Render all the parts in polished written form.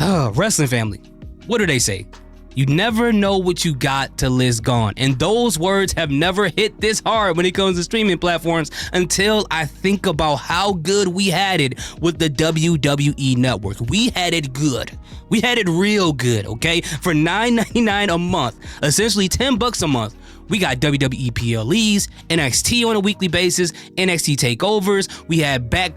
Wrestling family, what do they say? You never know what you got till it's gone. And those words have never hit this hard when it comes to streaming platforms until I think about how good we had it with the WWE Network. We had it good. We had it real good, okay? For $9.99 a month, essentially $10 a month, we got WWE PLEs, NXT on a weekly basis, NXT takeovers. We had back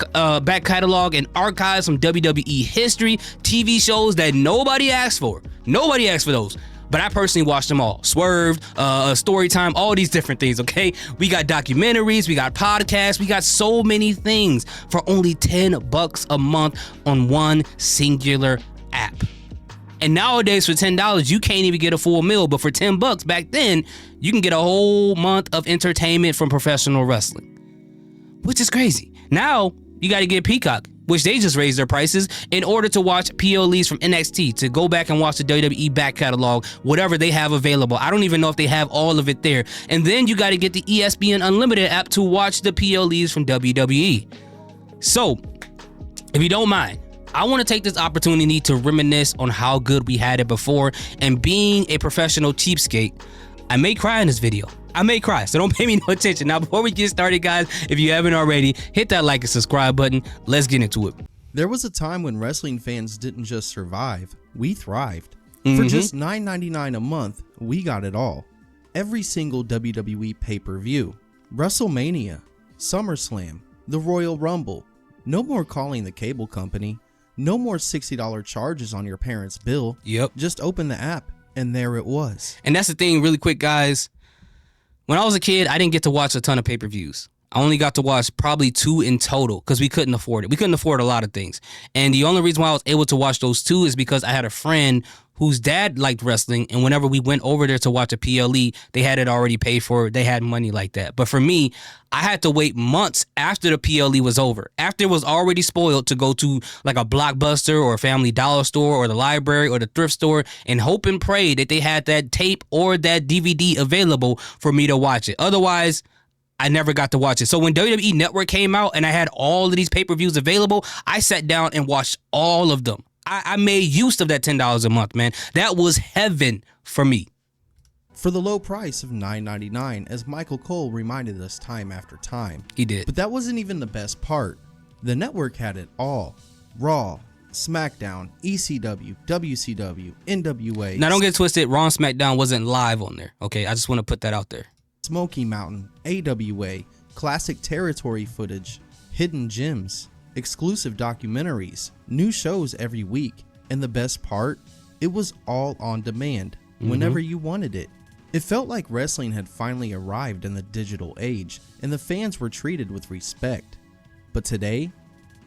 catalog and archives from WWE history, TV shows that nobody asked for. Nobody asked for those. But I personally watched them all. Swerved, Storytime, all these different things, okay? We got documentaries, we got podcasts, we got so many things for only $10 a month on one singular app. And nowadays for $10, you can't even get a full meal. But for $10 back then, you can get a whole month of entertainment from professional wrestling, which is crazy. Now you got to get Peacock, which they just raised their prices in order to watch PLEs from NXT, to go back and watch the WWE back catalog, whatever they have available. I don't even know if they have all of it there. And then you got to get the ESPN Unlimited app to watch the PLEs from WWE. So, if you don't mind, I want to take this opportunity to reminisce on how good we had it before. And being a professional cheapskate, I may cry in this video. I may cry, so don't pay me no attention. Now, before we get started, guys, if you haven't already, hit that like and subscribe button. Let's get into it. There was a time when wrestling fans didn't just survive, we thrived. For just $9.99 a month, we got it all. Every single WWE pay-per-view, WrestleMania, SummerSlam, the Royal Rumble. No more calling the cable company. No more $60 charges on your parents' bill. Yep. Just open the app, and there it was. And that's the thing, really quick, guys. When I was a kid, I didn't get to watch a ton of pay-per-views. I only got to watch probably 2 in total because we couldn't afford it. We couldn't afford a lot of things. And the only reason why I was able to watch those 2 is because I had a friend whose dad liked wrestling, and whenever we went over there to watch a PLE, they had it already paid for. They had money like that. But for me, I had to wait months after the PLE was over, after it was already spoiled, to go to like a Blockbuster or a Family Dollar store or the library or the thrift store and hope and pray that they had that tape or that DVD available for me to watch it. Otherwise, I never got to watch it. So when WWE Network came out and I had all of these pay-per-views available, I sat down and watched all of them. I made use of that $10 a month, man. That was heaven for me. For the low price of $9.99, as Michael Cole reminded us time after time. He did. But that wasn't even the best part. The network had it all. Raw, SmackDown, ECW, WCW, NWA. Now don't get twisted, Raw and SmackDown wasn't live on there, okay? I just want to put that out there. Smoky Mountain, AWA, classic territory footage, hidden gems, exclusive documentaries, new shows every week, and the best part, it was all on demand, whenever you wanted it. It felt like wrestling had finally arrived in the digital age, and the fans were treated with respect. But today,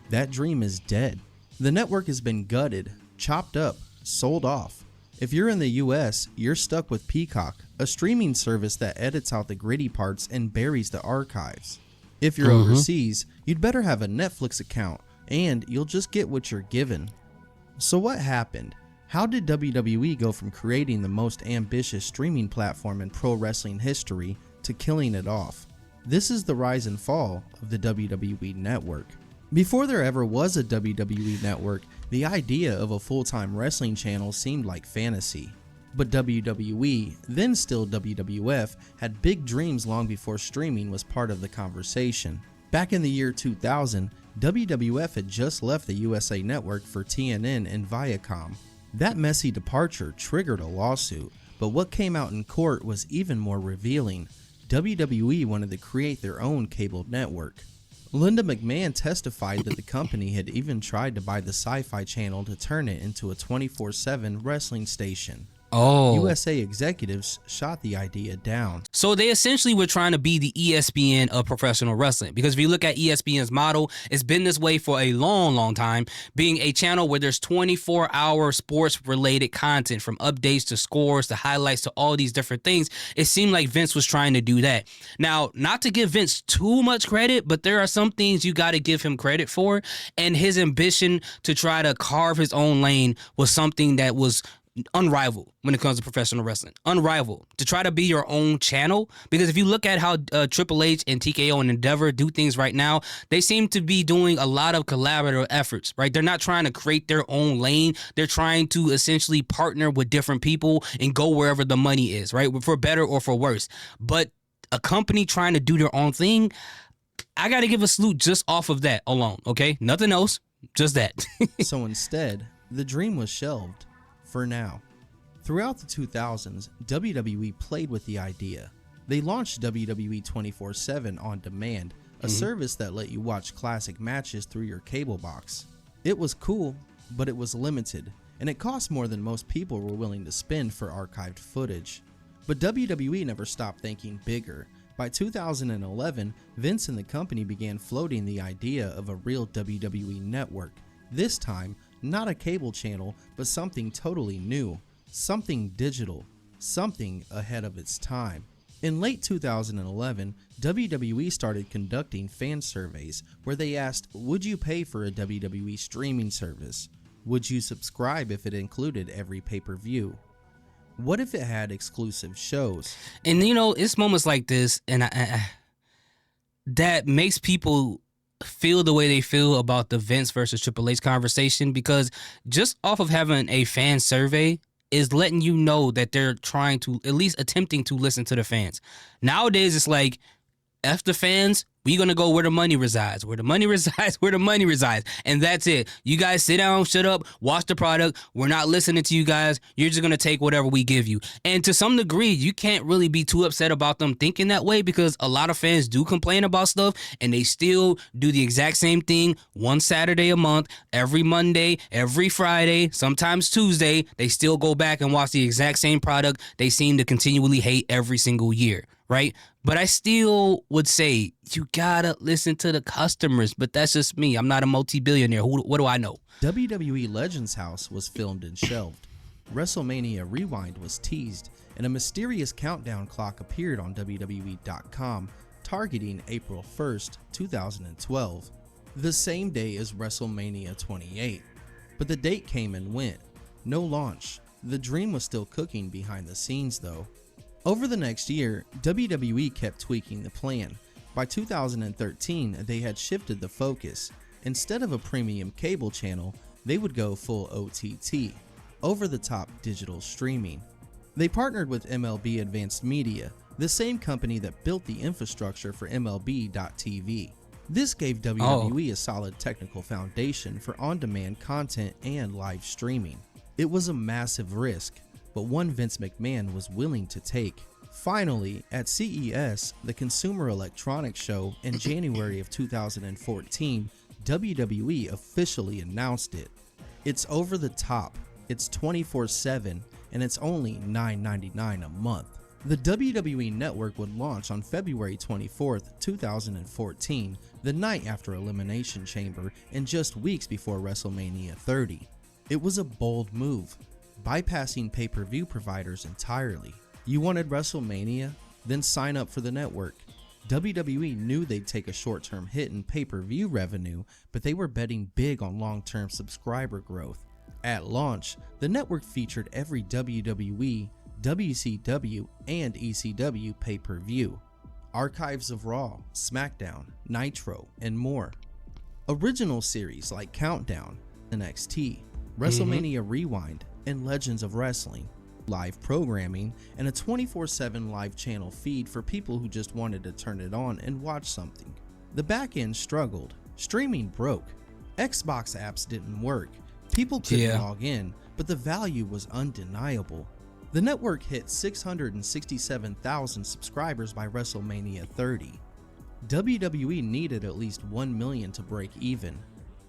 that dream is dead. The network has been gutted, chopped up, sold off. If you're in the US, you're stuck with Peacock, a streaming service that edits out the gritty parts and buries the archives. If you're overseas, you'd better have a Netflix account, and you'll just get what you're given. So what happened? How did WWE go from creating the most ambitious streaming platform in pro wrestling history to killing it off? This is the rise and fall of the WWE Network. Before there ever was a WWE Network, the idea of a full-time wrestling channel seemed like fantasy. But WWE, then still WWF, had big dreams long before streaming was part of the conversation. Back in the year 2000, WWF had just left the USA Network for TNN and Viacom. That messy departure triggered a lawsuit, but what came out in court was even more revealing. WWE wanted to create their own cable network. Linda McMahon testified that the company had even tried to buy the Sci-Fi Channel to turn it into a 24/7 wrestling station. USA executives shot the idea down. So they essentially were trying to be the ESPN of professional wrestling, because if you look at ESPN's model, it's been this way for a long time, being a channel where there's 24-hour sports related content, from updates to scores to highlights to all these different things. It seemed like Vince was trying to do that. Now, not to give Vince too much credit, but there are some things you got to give him credit for, and his ambition to try to carve his own lane was something that was unrivaled when it comes to professional wrestling. Unrivaled. To try to be your own channel, because if you look at how Triple H and TKO and Endeavor do things right now, they seem to be doing a lot of collaborative efforts, right? They're not trying to create their own lane. They're trying to essentially partner with different people and go wherever the money is, right? For better or for worse. But a company trying to do their own thing, I got to give a salute just off of that alone, okay? Nothing else, just that. So instead, the dream was shelved. For now. Throughout the 2000s, WWE played with the idea. They launched WWE 24/7 On Demand, a service that let you watch classic matches through your cable box. It was cool, but it was limited, and it cost more than most people were willing to spend for archived footage. But WWE never stopped thinking bigger. By 2011, Vince and the company began floating the idea of a real WWE network. This time, not a cable channel, but something totally new, something digital, something ahead of its time. In late 2011, WWE started conducting fan surveys where they asked, would you pay for a WWE streaming service? Would you subscribe if it included every pay-per-view? What if it had exclusive shows? And you know, it's moments like this and that makes people feel the way they feel about the Vince versus Triple H conversation, because just off of having a fan survey is letting you know that they're trying to, at least attempting to listen to the fans. Nowadays, it's like, F the fans, we gonna go where the money resides. Where the money resides, where the money resides. And that's it. You guys sit down, shut up, watch the product. We're not listening to you guys. You're just gonna take whatever we give you. And to some degree, you can't really be too upset about them thinking that way, because a lot of fans do complain about stuff and they still do the exact same thing one Saturday a month, every Monday, every Friday, sometimes Tuesday. They still go back and watch the exact same product they seem to continually hate every single year, right? But I still would say you gotta listen to the customers. But that's just me. I'm not a multi-billionaire. What do I know? WWE Legends House was filmed and shelved. WrestleMania Rewind was teased, and a mysterious countdown clock appeared on WWE.com, targeting April 1st, 2012, the same day as WrestleMania 28. But the date came and went. No launch. The dream was still cooking behind the scenes, though. Over the next year, WWE kept tweaking the plan. By 2013, they had shifted the focus. Instead of a premium cable channel, they would go full OTT, over-the-top digital streaming. They partnered with MLB Advanced Media, the same company that built the infrastructure for MLB.TV. This gave WWE a solid technical foundation for on-demand content and live streaming. It was a massive risk, but one Vince McMahon was willing to take. Finally, at CES, the Consumer Electronics Show in January of 2014, WWE officially announced it. It's over the top, it's 24/7, and it's only $9.99 a month. The WWE Network would launch on February 24th, 2014, the night after Elimination Chamber and just weeks before WrestleMania 30. It was a bold move, bypassing pay-per-view providers entirely. You wanted WrestleMania? Then sign up for the network. WWE knew they'd take a short-term hit in pay-per-view revenue, but they were betting big on long-term subscriber growth. At launch, the network featured every WWE, WCW, and ECW pay-per-view, archives of Raw, SmackDown, Nitro, and more. Original series like Countdown, NXT, WrestleMania Rewind, and Legends of Wrestling, live programming, and a 24/7 live channel feed for people who just wanted to turn it on and watch something. The back end struggled. Streaming broke. Xbox apps didn't work. People couldn't log in, but the value was undeniable. The network hit 667,000 subscribers by WrestleMania 30. WWE needed at least 1 million to break even.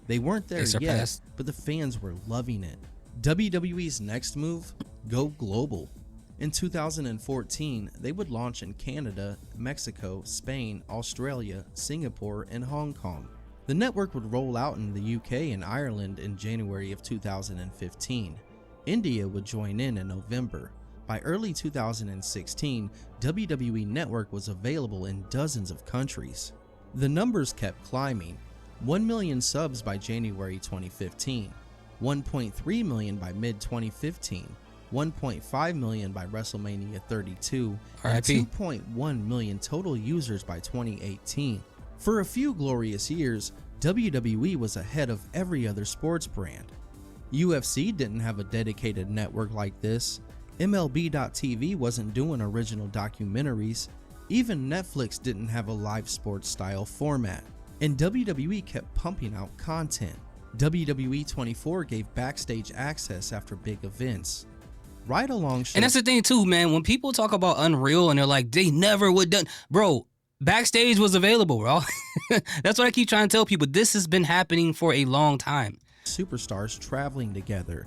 They weren't there yet, but the fans were loving it. WWE's next move? Go global. In 2014, they would launch in Canada, Mexico, Spain, Australia, Singapore, and Hong Kong. The network would roll out in the UK and Ireland in January of 2015. India would join in November. By early 2016, WWE Network was available in dozens of countries. The numbers kept climbing. 1 million subs by January 2015, 1.3 million by mid-2015, 1.5 million by WrestleMania 32, and RIP. 2.1 million total users by 2018. For a few glorious years, WWE was ahead of every other sports brand. UFC didn't have a dedicated network like this. MLB.TV wasn't doing original documentaries. Even Netflix didn't have a live sports style format. And WWE kept pumping out content. WWE 24 gave backstage access after big events. Ride-along shows. And that's the thing too, man. When people talk about Unreal and they're like, they never would done, bro. Backstage was available, bro. That's what I keep trying to tell people. This has been happening for a long time. Superstars traveling together.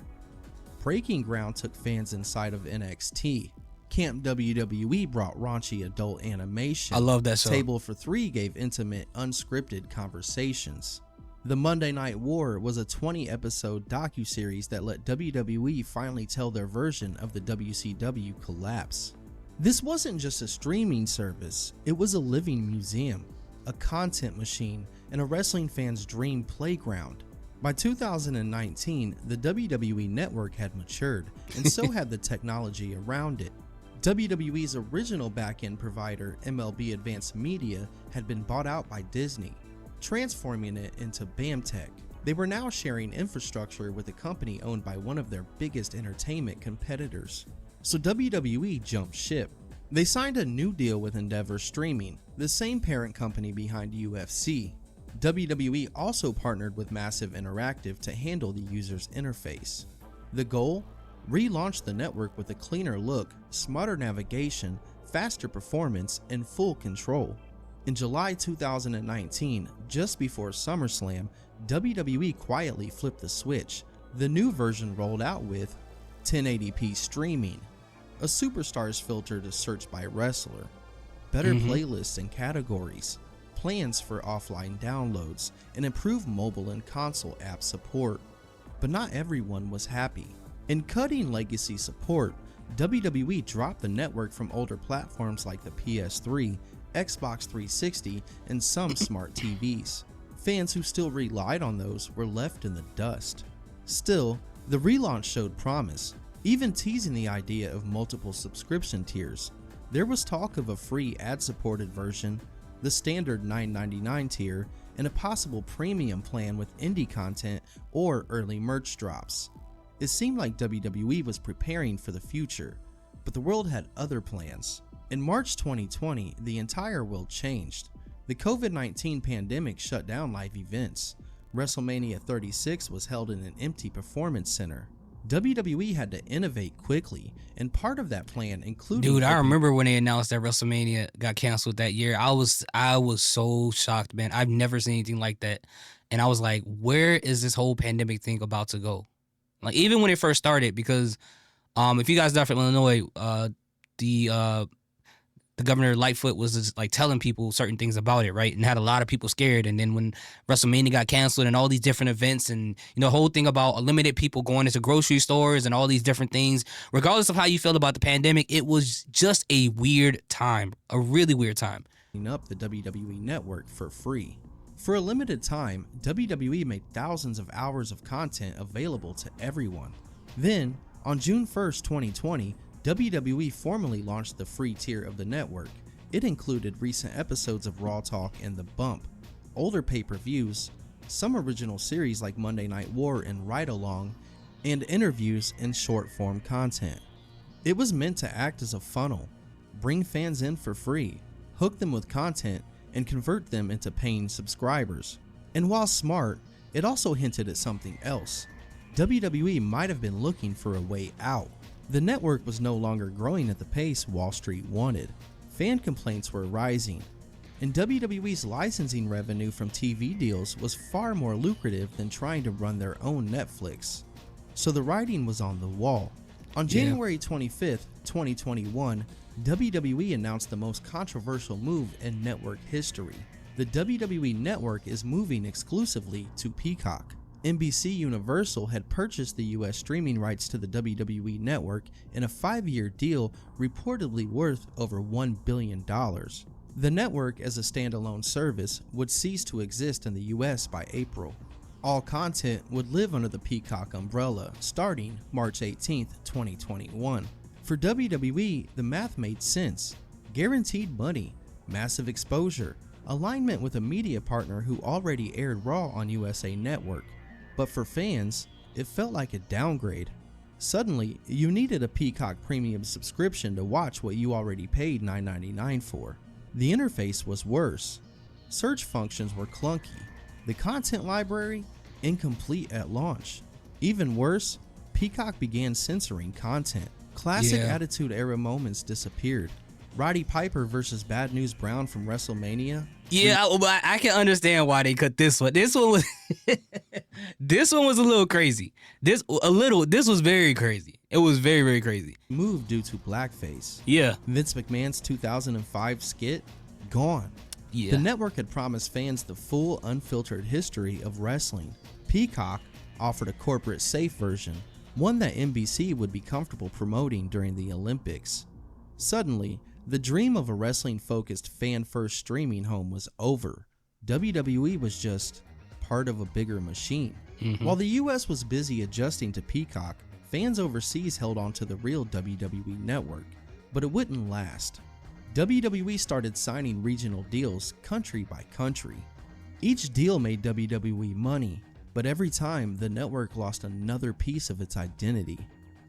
Breaking Ground took fans inside of NXT. Camp WWE brought raunchy adult animation. I love that show. Table for Three gave intimate, unscripted conversations. The Monday Night War was a 20-episode docuseries that let WWE finally tell their version of the WCW collapse. This wasn't just a streaming service, it was a living museum, a content machine, and a wrestling fan's dream playground. By 2019, the WWE network had matured, and so had the technology around it. WWE's original back-end provider, MLB Advanced Media, had been bought out by Disney, transforming it into BAMTech. They were now sharing infrastructure with a company owned by one of their biggest entertainment competitors. So WWE jumped ship. They signed a new deal with Endeavor Streaming, the same parent company behind UFC. WWE also partnered with Massive Interactive to handle the user's interface. The goal? Relaunch the network with a cleaner look, smarter navigation, faster performance, and full control. In July 2019, just before SummerSlam, WWE quietly flipped the switch. The new version rolled out with 1080p streaming, a superstars filter to search by wrestler, better playlists and categories, plans for offline downloads, and improved mobile and console app support. But not everyone was happy. In cutting legacy support, WWE dropped the network from older platforms like the PS3, Xbox 360, and some smart TVs. Fans who still relied on those were left in the dust. Still, the relaunch showed promise, even teasing the idea of multiple subscription tiers. There was talk of a free ad-supported version, the standard $9.99 tier, and a possible premium plan with indie content or early merch drops. It seemed like WWE was preparing for the future, but the world had other plans. In March 2020, the entire world changed. The COVID-19 pandemic shut down live events. WrestleMania 36 was held in an empty performance center. WWE had to innovate quickly, and part of that plan included... Dude, I remember when they announced that WrestleMania got canceled that year. I was so shocked, man. I've never seen anything like that. And I was like, where is this whole pandemic thing about to go? Like, even when it first started, because if you guys are from Illinois, the governor Lightfoot was just like telling people certain things about it, right? And had a lot of people scared. And then when WrestleMania got canceled and all these different events and, you know, whole thing about limited people going into grocery stores and all these different things, regardless of how you feel about the pandemic, it was just a weird time, a really weird time. Up the WWE network for free. For a limited time, WWE made thousands of hours of content available to everyone. Then, on June 1st, 2020, WWE formally launched the free tier of the network. It included recent episodes of Raw Talk and The Bump, older pay-per-views, some original series like Monday Night War and Ride Along, and interviews and short-form content. It was meant to act as a funnel, bring fans in for free, hook them with content, and convert them into paying subscribers. And while smart, it also hinted at something else. WWE might have been looking for a way out. The network was no longer growing at the pace Wall Street wanted. Fan complaints were rising, and WWE's licensing revenue from TV deals was far more lucrative than trying to run their own Netflix. So the writing was on the wall. On January 25th, 2021, WWE announced the most controversial move in network history. The WWE Network is moving exclusively to Peacock. NBC Universal had purchased the US streaming rights to the WWE Network in a 5-year deal reportedly worth over $1 billion. The network as a standalone service would cease to exist in the US by April. All content would live under the Peacock umbrella starting March 18, 2021. For WWE, the math made sense. Guaranteed money, massive exposure, alignment with a media partner who already aired Raw on USA Network. But for fans, it felt like a downgrade. Suddenly, you needed a Peacock Premium subscription to watch what you already paid $9.99 for. The interface was worse. Search functions were clunky. The content library, incomplete at launch. Even worse, Peacock began censoring content. Classic Attitude Era moments disappeared. Roddy Piper versus Bad News Brown from WrestleMania. Yeah, I can understand why they cut this one. This one was this one was a little crazy. This was very crazy. It was very, very crazy. Moved due to blackface. Yeah. Vince McMahon's 2005 skit, gone. Yeah. The network had promised fans the full, unfiltered history of wrestling. Peacock offered a corporate safe version, one that NBC would be comfortable promoting during the Olympics. Suddenly, the dream of a wrestling-focused fan-first streaming home was over. WWE was just part of a bigger machine. While the US was busy adjusting to Peacock, fans overseas held on to the real WWE network. But it wouldn't last. WWE started signing regional deals country by country. Each deal made WWE money, but every time the network lost another piece of its identity.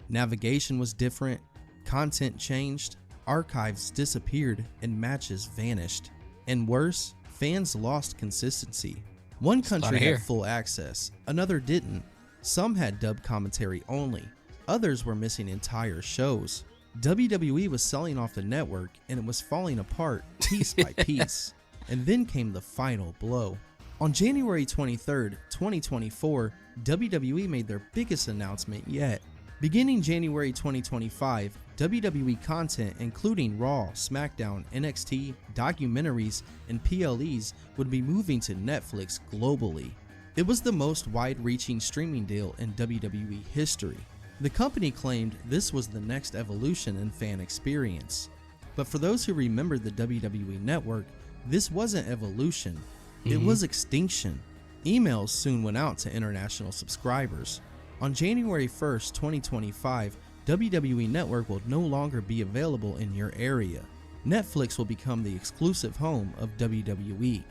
Navigation was different, content changed, archives disappeared, and matches vanished. And worse, fans lost consistency. One country had full access, another didn't. Some had dubbed commentary only, others were missing entire shows. WWE was selling off the network and it was falling apart piece by piece. And then came the final blow. On January 23rd, 2024, WWE made their biggest announcement yet. Beginning January 2025, WWE content including Raw, SmackDown, NXT, documentaries, and PLEs would be moving to Netflix globally. It was the most wide-reaching streaming deal in WWE history. The company claimed this was the next evolution in fan experience. But for those who remember the WWE network, this wasn't evolution, it was extinction. Emails soon went out to international subscribers. On January 1st, 2025, WWE Network will no longer be available in your area. Netflix will become the exclusive home of WWE.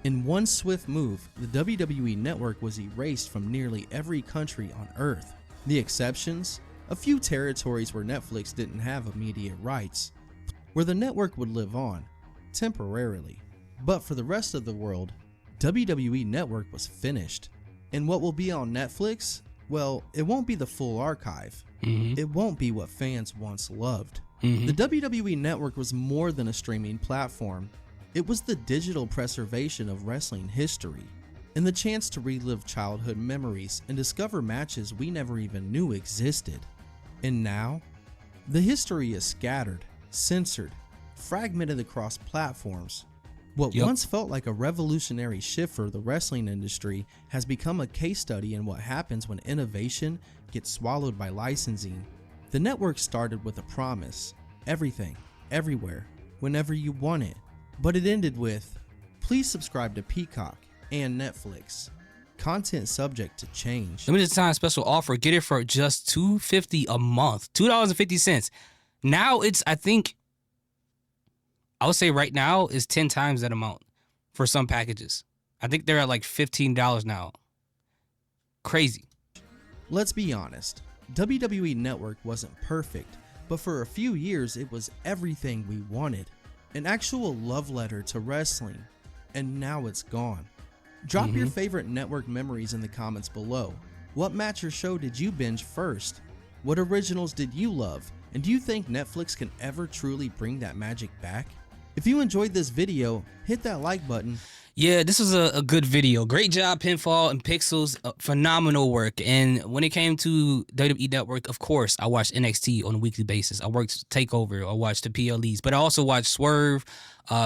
In one swift move, the WWE Network was erased from nearly every country on Earth. The exceptions? A few territories where Netflix didn't have immediate rights, where the network would live on, temporarily. But for the rest of the world, WWE Network was finished. And what will be on Netflix? Well, it won't be the full archive. It won't be what fans once loved. The WWE Network was more than a streaming platform. It was the digital preservation of wrestling history, and the chance to relive childhood memories and discover matches we never even knew existed. And now, the history is scattered, censored, fragmented across platforms. What once felt like a revolutionary shift for the wrestling industry has become a case study in what happens when innovation gets swallowed by licensing. The network started with a promise: everything, everywhere, whenever you want it. But it ended with, please subscribe to Peacock and Netflix. Content subject to change. Limited time special offer. Get it for just $2.50 a month. $2.50. Now it's, I would say right now is 10 times that amount for some packages. I think they're at like $15 now. Crazy. Let's be honest. WWE Network wasn't perfect, but for a few years it was everything we wanted. An actual love letter to wrestling. And now it's gone. Drop your favorite network memories in the comments below. What match or show did you binge first? What originals did you love? And do you think Netflix can ever truly bring that magic back? If you enjoyed this video, hit that like button. Yeah, this was a good video. Great job, Pinfall and Pixels. Phenomenal work. And when it came to WWE Network, of course, I watched NXT on a weekly basis. I worked TakeOver. I watched the PLEs. But I also watched Swerve,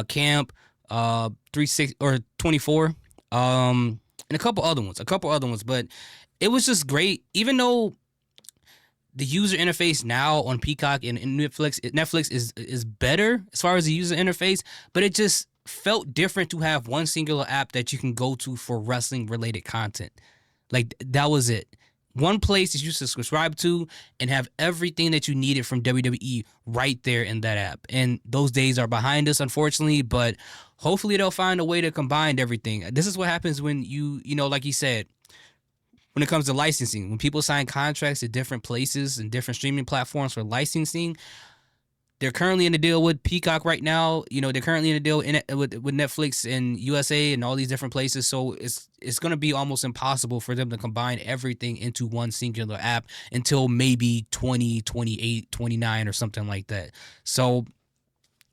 Camp, 36 or 24, and a couple other ones. But it was just great. Even though the user interface now on Peacock and Netflix is better as far as the user interface, but it just felt different to have one singular app that you can go to for wrestling related content. Like that was it. One place that you should subscribe to and have everything that you needed from WWE right there in that app. And those days are behind us, unfortunately, but hopefully they'll find a way to combine everything. This is what happens when you know, like you said, when it comes to licensing, when people sign contracts at different places and different streaming platforms for licensing, they're currently in a deal with Peacock right now. You know, they're currently in a deal with Netflix and USA and all these different places. So it's going to be almost impossible for them to combine everything into one singular app until maybe 2028, 29 or something like that. So,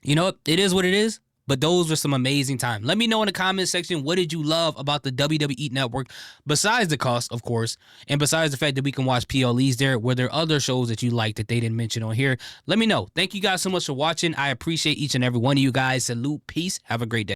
you know, it is what it is. But those were some amazing times. Let me know in the comment section, what did you love about the WWE Network, besides the cost, of course, and besides the fact that we can watch PLEs there. Were there other shows that you liked that they didn't mention on here? Let me know. Thank you guys so much for watching. I appreciate each and every one of you guys. Salute, peace, have a great day.